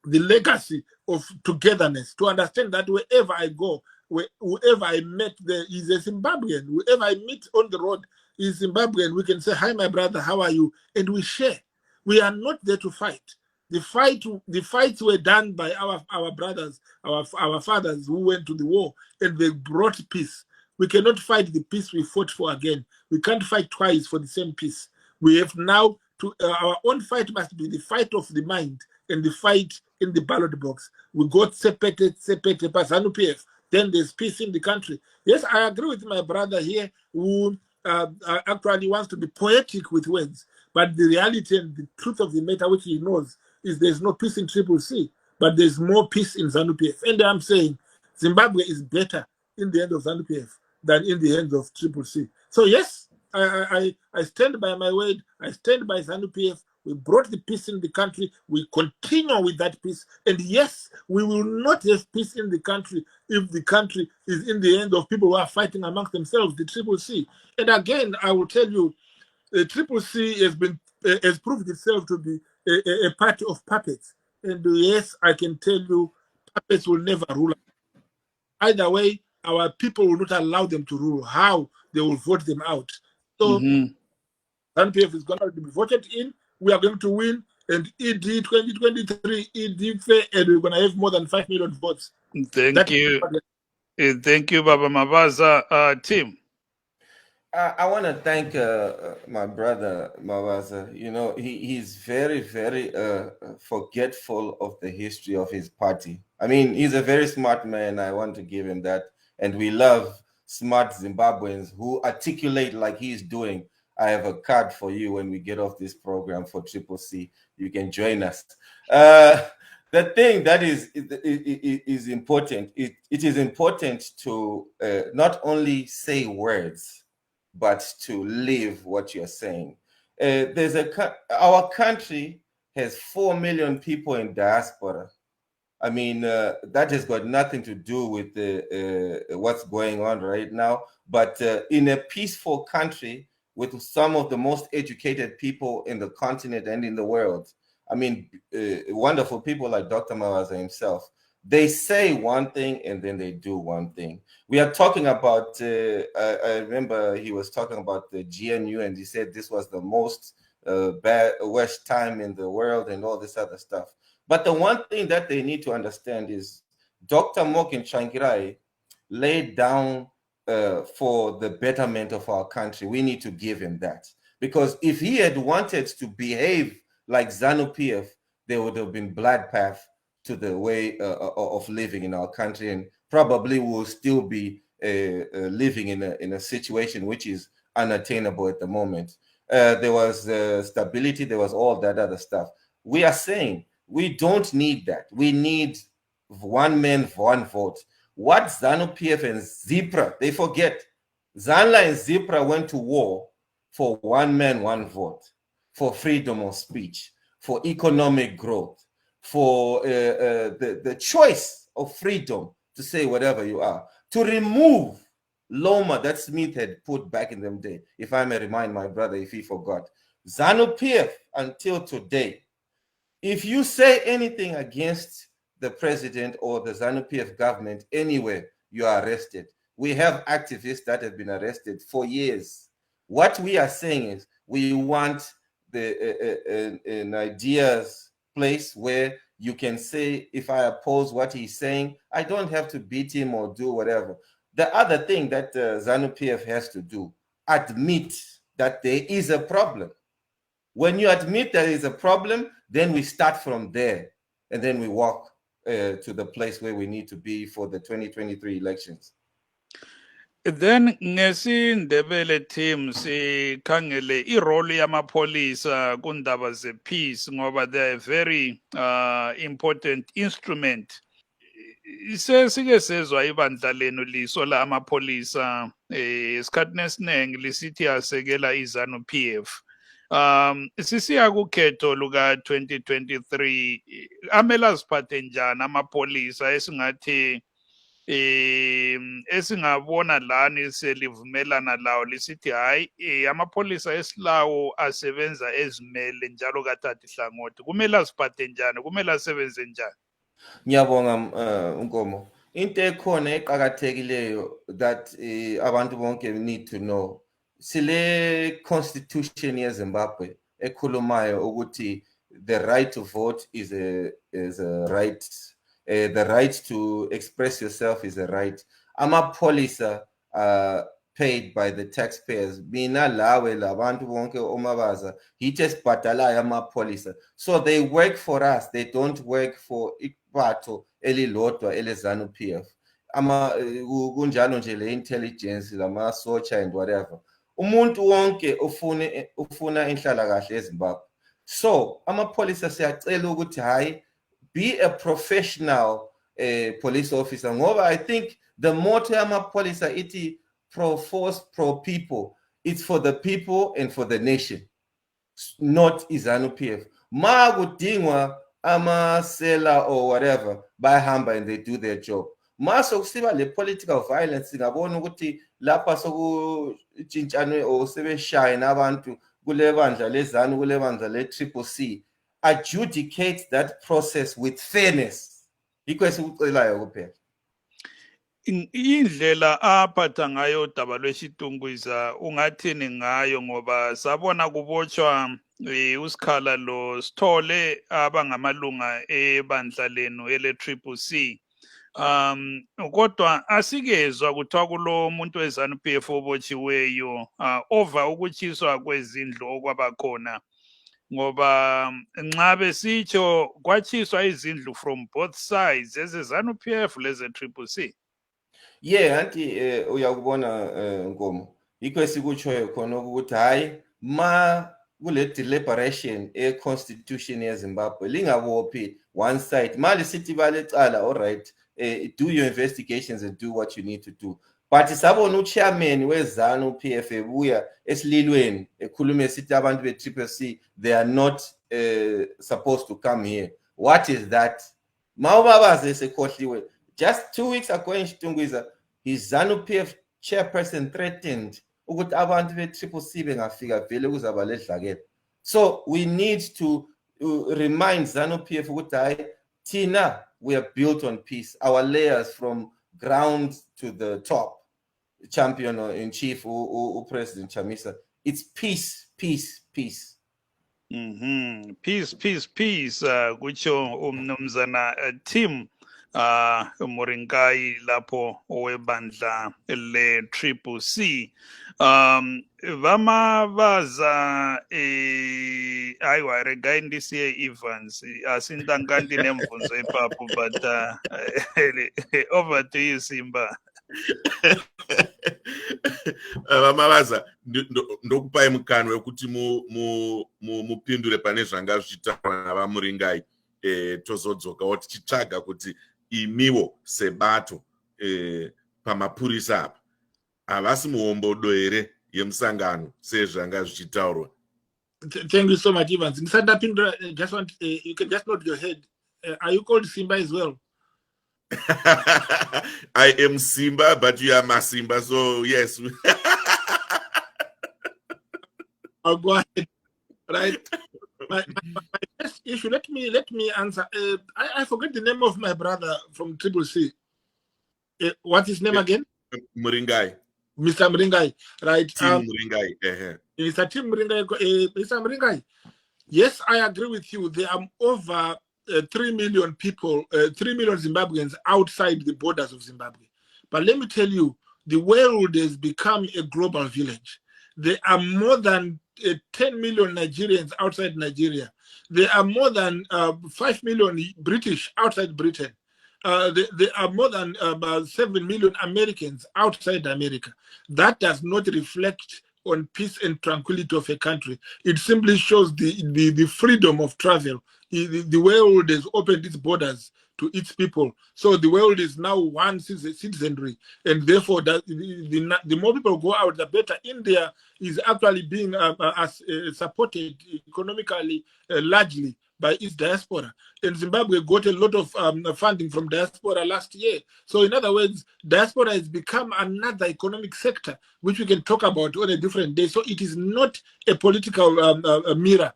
legacy of togetherness, to understand that wherever I go, whoever I met there is a Zimbabwean. Whoever I meet on the road is Zimbabwean. We can say, hi, my brother, how are you? And we share. We are not there to fight. The fights were done by our brothers, our fathers who went to the war, and they brought peace. We cannot fight the peace we fought for again. We can't fight twice for the same peace. We have now to our own fight must be the fight of the mind and the fight in the ballot box. We got separated, Zanu PF. Then there's peace in the country. Yes, I agree with my brother here who actually wants to be poetic with words. But the reality and the truth of the matter, which he knows, is there's no peace in CCC, but there's more peace in Zanu PF. And I'm saying Zimbabwe is better in the hand of Zanu PF than in the hands of CCC. So yes, I stand by my word. I stand by Zanu PF. We brought the peace in the country. We continue with that peace. And yes, we will not have peace in the country if the country is in the hands of people who are fighting amongst themselves, the CCC. And again, I will tell you, the CCC has proved itself to be a party of puppets. And yes, I can tell you, puppets will never rule. Either way, our people will not allow them to rule. How? They will vote them out. So, NPF is going to be voted in. We are going to win. And ED 2023, ED fair, and we're going to have more than 5 million votes. Thank you. Thank you, Baba Mavaza. Tim. I want to thank my brother Mavaza. You know, he's very, very forgetful of the history of his party. I mean, he's a very smart man. I want to give him that. And we love smart Zimbabweans who articulate like he's doing. I have a card for you when we get off this program for CCC. You can join us. The thing that is important, it is important to not only say words, but to live what you're saying. Our country has 4 million people in diaspora. I mean, that has got nothing to do with what's going on right now. But in a peaceful country with some of the most educated people in the continent and in the world, I mean, wonderful people like Dr. Mavaza himself, they say one thing and then they do one thing. We are talking about, I remember he was talking about the GNU and he said this was the most worst time in the world and all this other stuff. But the one thing that they need to understand is Dr. Mokin Changirai laid down for the betterment of our country. We need to give him that. Because if he had wanted to behave like Zanu PF, there would have been bloodbath to the way of living in our country, and probably will still be living in a situation which is unattainable at the moment. There was stability, there was all that other stuff. We are saying we don't need that. We need one man, one vote. What Zanu PF and Zipra, they forget. Zanla and Zipra went to war for one man, one vote, for freedom of speech, for economic growth, for the choice of freedom to say whatever you are, to remove Loma that Smith had put back in them day. If I may remind my brother, if he forgot. Zanu PF, until today, if you say anything against the president or the Zanu PF government anywhere, you are arrested. We have activists that have been arrested for years. What we are saying is we want an ideas place where you can say, if I oppose what he's saying, I don't have to beat him or do whatever. The other thing that Zanu PF has to do, admit that there is a problem. When you admit there is a problem, then we start from there and then we walk to the place where we need to be for the 2023 elections. Then ngesindebele team sikhangele irole yamapolisa kundaba ze-peace ngoba they are a very important instrument. Sesike sezwa ibandla lenu lisola amapolisa esikhathini esiningi lisithi asekela iZanu PF. Sisiya kukhetho luka 2023 amele aziphathe njani amapolisa esingathi esingabona lani selivumelana lawo lisithi hayi amapolisa esilawo asebenza ezimele njalo kathatha ihlangothi kumele aziphathe njani kumele asebenze njani? Ngiyabonga Nkomo. Into ekhona eqhakathekileyo that abantu bonke need to know. Sile constitution yeZimbabwe ekhulumayo ukuthi the right to vote is a right, the right to express yourself is a right. Amapolisa paid by the taxpayers. Mina lawe labantu bonke oMavaza hithi esibhadalayo amapolisa. So they work for us, they don't work for ibatho elilodwa eleZanu PF. Kunjalo nje le intelligence lama socha and whatever. Umuntu wonke ufuna inhlalakahle eZimbabwe. So amapolisa siyacela ukuthi hayi, be a professional police officer ngoba I think the motto yamapolisa ithi pro force pro people. It's for the people and for the nation, not iZanu PF. Ma kudingwa amasela or whatever bayahamba and they do their job. Ma sokusiba le political violence ngabona ukuthi lapha sokutshintshane or sebeshaya nabantu kule bandla leZanu kule bandla le-CCC. Adjudicate that process with fairness. Yikho esikucelayo kuphela. Indlela aphatha ngayo udaba lwesitungwiza ungathini ngayo ngoba sabona kubotshwa usikhala lo Sithole abangamalunga ebandla lenu ele-CCC. Kodwa asikezwa kuthiwa kulo muntu weZanu PF obotshiweyo over ukutshiswa kwezindlu okwabakhona ngoba nxa besitsho kwatshiswa izindlu from both sides ezeZanu PF leze-CCC. Yeah, anti uyakubona Nkomo. Yikho esikutshoyo khona ukuthi hayi ma kule deliberation e-constitution yeZimbabwe lingabophi one side. Mali sithi balecala, all right, do your investigations and do what you need to do. but sabona uchairman weZanu PF ebuya esililweni ekhuluma esithi abantu be-Triple C, they are not supposed to come here. What is that? Mavaza esekhohliwe. Just 2 weeks ago in Chitungwiza, his Zanu PF chairperson threatened ukuthi abantu be-Triple C bengafika vele kuzaba ledlakela. So we need to remind Zanu PF ukuthi Tina, we are built on peace. Our layers from ground to the top. Champion in chief, President Chamisa. It's peace, peace, peace. Peace, peace, peace. Kucho umnumzana team Muringai lapho owebandla le Triple C. Vamavaza aiwa regai ndisiye Evans asintangandi nemvunzo epapu, but over to you Simba. Mavaza ndokupa mukano wekuti mupindure pane zvanga zvichitaurwa navamuringai tozodzoka woti tichitsvaga kuti imiwo sebato pamapurisa apa havasi muhombodo here yemusangano sezvanga zvichitaurwa. Thank you so much, Evans. Just want you can just nod your head. Are you called Simba as well? I am Simba, but you are Masimba, so yes. I'll go ahead. Right. My first issue. Let me answer. I forget the name of my brother from Triple C. What's his name again? Muringai. Mr. Muringai. Right. Tim Muringai. Mr. Tim Muringai. Mr. Muringai. Yes, I agree with you. There are over 3 million people, 3 million Zimbabweans outside the borders of Zimbabwe. But let me tell you, the world has become a global village. There are more than 10 million Nigerians outside Nigeria. There are more than 5 million British outside Britain. There are more than 7 million Americans outside America. That does not reflect on peace and tranquility of a country. It simply shows the freedom of travel. The world has opened its borders to its people. So the world is now one citizenry. And therefore, the more people go out, the better. India is actually being supported economically largely by its diaspora. And Zimbabwe got a lot of funding from diaspora last year. So in other words, diaspora has become another economic sector, which we can talk about on a different day. So it is not a political mirror,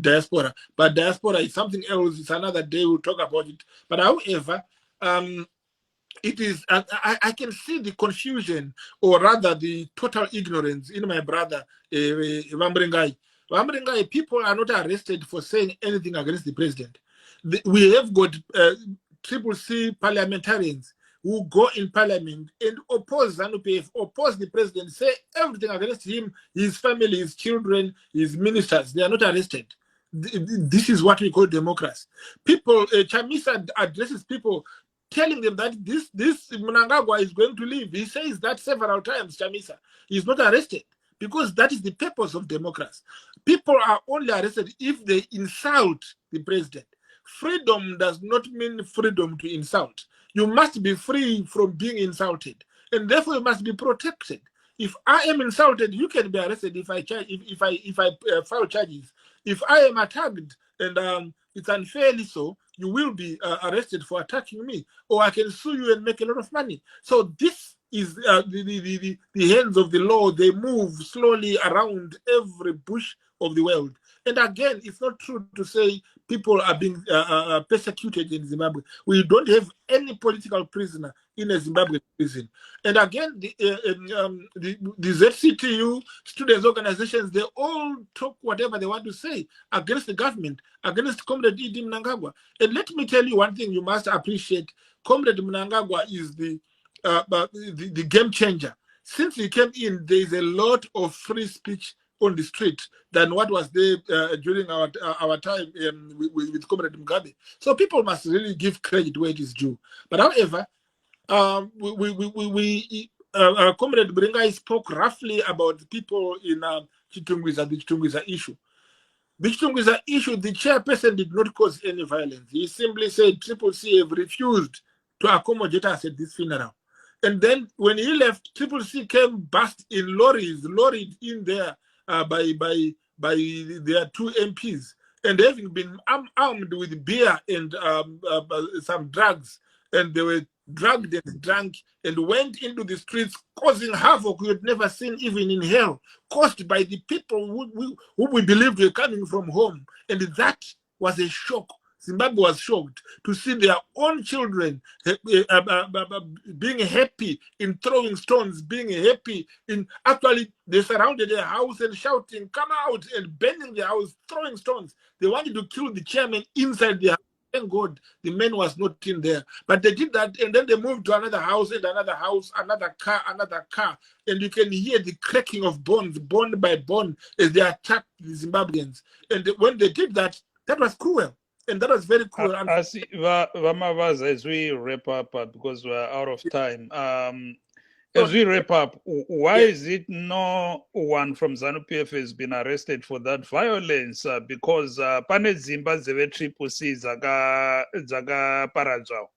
diaspora. But diaspora is something else. It's another day, we'll talk about it. But however, it is, I can see the confusion, or rather the total ignorance in my brother, Muringai. People are not arrested for saying anything against the president. We have got Triple C parliamentarians who go in parliament and oppose Zanu PF, oppose the president, say everything against him, his family, his children, his ministers. They are not arrested. This is what we call democracy. People, Chamisa addresses people, telling them that this Mnangagwa is going to leave. He says that several times, Chamisa. He's not arrested, because that is the purpose of democracy. People are only arrested if they insult the president. Freedom does not mean freedom to insult. You must be free from being insulted, and therefore you must be protected. If I am insulted, you can be arrested if I file charges. If I am attacked and it's unfairly so, you will be arrested for attacking me, or I can sue you and make a lot of money. So this is the hands of the law. They move slowly around every bush of the world. And again, it's not true to say people are being persecuted in Zimbabwe. We don't have any political prisoner in a Zimbabwe prison. And again, the ZCTU, students' organizations, they all talk whatever they want to say against the government, against Comrade Idi Mnangagwa. And let me tell you one thing you must appreciate. Comrade Mnangagwa is the game changer. Since he came in, there is a lot of free speech on the street than what was there during our time with Comrade Mugabe. So people must really give credit where it is due. But however, Comrade Muringai spoke roughly about the people in Chitungwiza, the Chitungwiza issue. The Chitungwiza issue, the chairperson did not cause any violence. He simply said Triple C have refused to accommodate us at this funeral. And then when he left, Triple C came burst in lorried in there by their 2 MPs, and having been armed with beer and some drugs, and they were drugged and drunk and went into the streets, causing havoc we had never seen even in hell, caused by the people who we believed were coming from home. And that was a shock. Zimbabwe was shocked to see their own children being happy in throwing stones, being happy in actually they surrounded their house and shouting, "Come out!" and burning the house, throwing stones. They wanted to kill the chairman inside the house. Thank God the man was not in there. But they did that, and then they moved to another house, and another house, another car. And you can hear the cracking of bones, bone by bone, as they attacked the Zimbabweans. And when they did that, that was cruel. And that was very cool. I see, Mavaza, as we wrap up, because we're out of time. As we wrap up, why is it no one from Zanu PF has been arrested for that violence? Because pane Zimba zeve Triple C zaga paradzwa.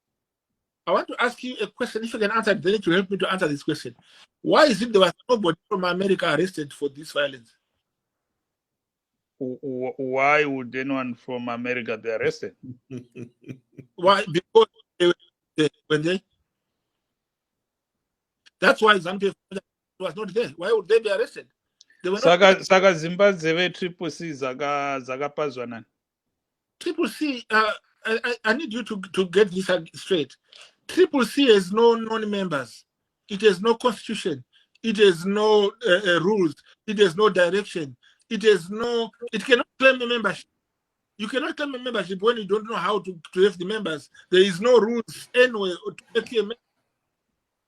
I want to ask you a question. If you can answer it, then it will help me to answer this question. Why is it there was nobody from America arrested for this violence? Why would anyone from America be arrested? Why? Because that's why Zanu PF was not there. Why would they be arrested? They were not. Saga Zimba zeve Triple C zaga pazwanan. Triple C. I need you to get this straight. Triple C has no non-members. It has no constitution. It has no rules. It has no direction. It cannot claim a membership. You cannot claim a membership when you don't know how to have the members. There is no rules anywhere to make a member.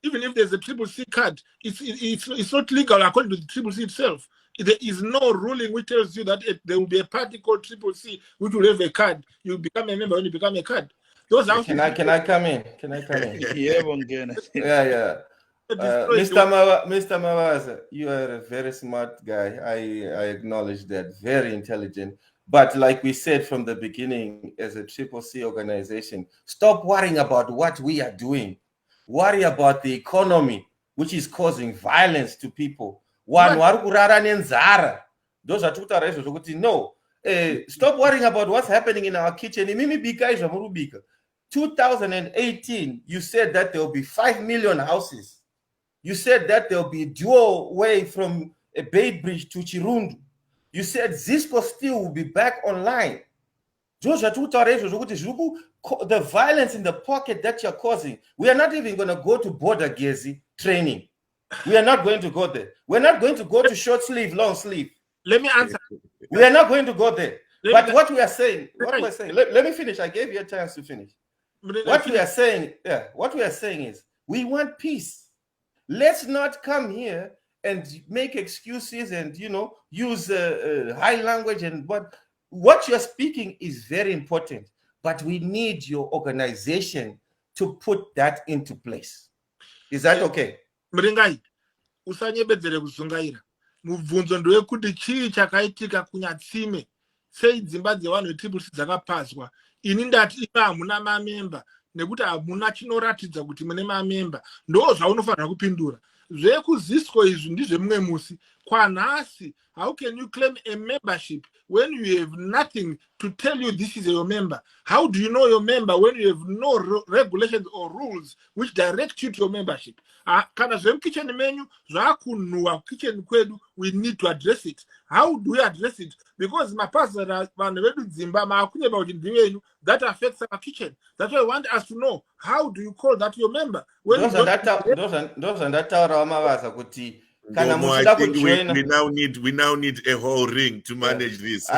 Even if there's a Triple C card, it's not legal according to the Triple C itself. There is no ruling which tells you that there will be a party called Triple C which will have a card. You become a member when you become a card. Can I come in? Yeah. Mr. Mavaza, you are a very smart guy. I acknowledge that. Very intelligent. But like we said from the beginning, as a Triple C organization, stop worrying about what we are doing. Worry about the economy, which is causing violence to people. No. Stop worrying about what's happening in our kitchen. 2018, you said that there will be 5 million houses. You said that there will be a dual way from a Bay Bridge to Chirundu. You said Zisco Steel will be back online. The violence in the pocket that you're causing, we are not even going to go to border Gezi training. We are not going to go there. We're not going to go to short sleeve, long sleeve. Let me answer. We are not going to go there. But what we are saying, let me finish. I gave you a chance to finish. What we are saying is we want peace. Let's not come here and make excuses and use high language and what you're speaking is very important. But we need your organization to put that into place. Is that okay? Muringai, usanyebedzere kuzungaira. Mubvunzo ndewekuti chii chakaitika kunyatsime sei dzimba dzevanhu veTriple C dzakapazwa. Ini ndati hamuna mamemba nekuti hamuna chinoratidza kuti mune mamemba. Ndo zvaunofanira kupindura. Zvekuziswa izvi ndizvemumwe musi. Kwanhasi, how can you claim a membership when you have nothing to tell you this is your member? How do you know your member when you have no regulations or rules which direct you to your membership? Kana kitchen menu, kitchen kwedu, we need to address it. How do we address it? Because my pastor, that affects our kitchen. That's why I want us to know, how do you call that your member? When those are that I think we now need a whole ring to manage this.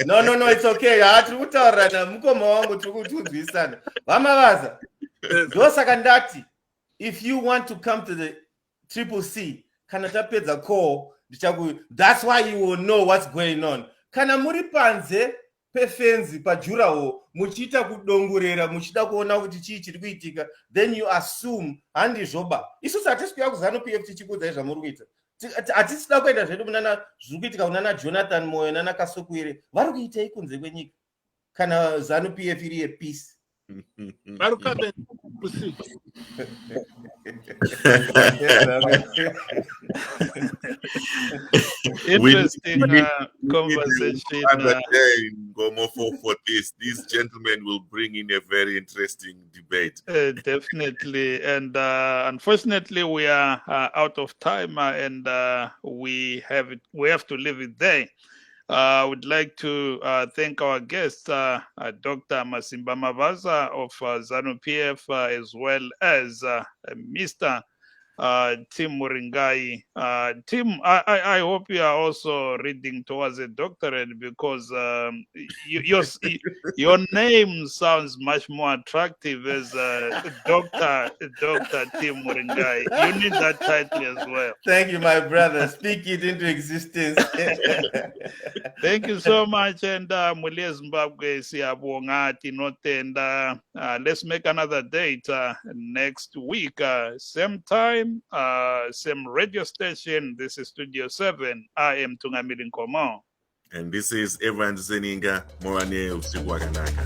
No, it's okay. If you want to come to the Triple C, that's why you will know what's going on. Then you assume Jonathan Moyo nana Kasokwire vari kuita peace. Triple C. Interesting conversation. Another day, Ngomo, for this. These gentlemen will bring in a very interesting debate. Definitely, and unfortunately, we are out of time, and we have to leave it there. I would like to thank our guest, Dr. Masimba Mavaza of Zanu PF, as well as Mr. Tim Muringai. Tim, I hope you are also reading towards a doctorate, because your name sounds much more attractive as Dr. Tim Muringai. You need that title as well. Thank you, my brother. Speak it into existence. Thank you so much, and Mulia Zimbabwe siyabonga tinotenda. Let's make another date next week, same time, same radio station. This is Studio 7. I am Tungamiri Nkomo. And this is Evans Zeninga Moane Usiku Wakanaka.